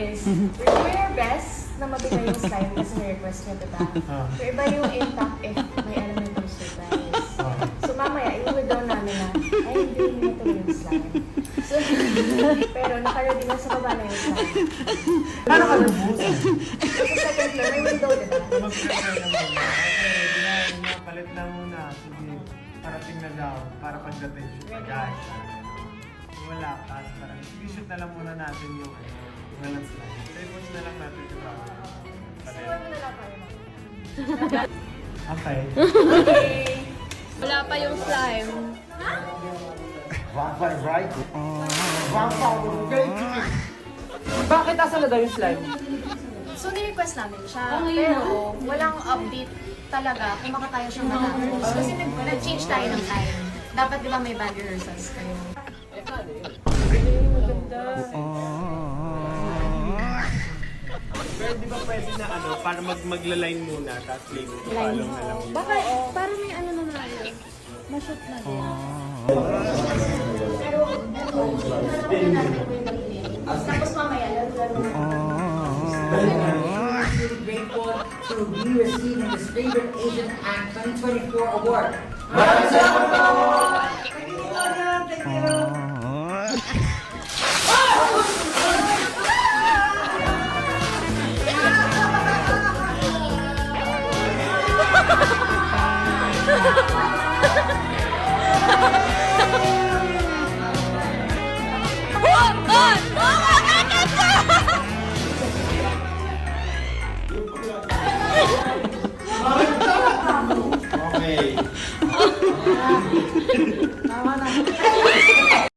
is, we're doing our best na mabigay yung slime kasi na-request niya, diba? Pero iba yung impact if may elemental surprise. So mamaya, i-withdraw namin na, ay, hindi na tuloy yung slime. So, pero naka-ready na sa baba na yung slime. Paano ka lubusan? Sa second floor, may window, diba? Mag-prepare na muna. Okay, palit na muna. Sige, parating na daw. Para pagdating shoot na guys. Wala, tapos parang shoot na lang muna natin yung walang slide. Save watch na lang natin yung problem. Siguro mo na lang kayo. Okay. Okay. Wala pa yung slime. Bakit asa na daw yung slime? So, ni-request namin siya, pero walang update talaga kung makakaya siyang matapos. Kasi nag-change tayo ng time. Dapat di ba may band rehearsals kayo? Pero di ba pwede na para magla-line muna, tapos later follow na lang. Baka, parang may ano na natin. Ma-shoot na din. Tapos mamaya, lalo-lalo Grateful to be receiving this Favorite Asian Act 2024 award.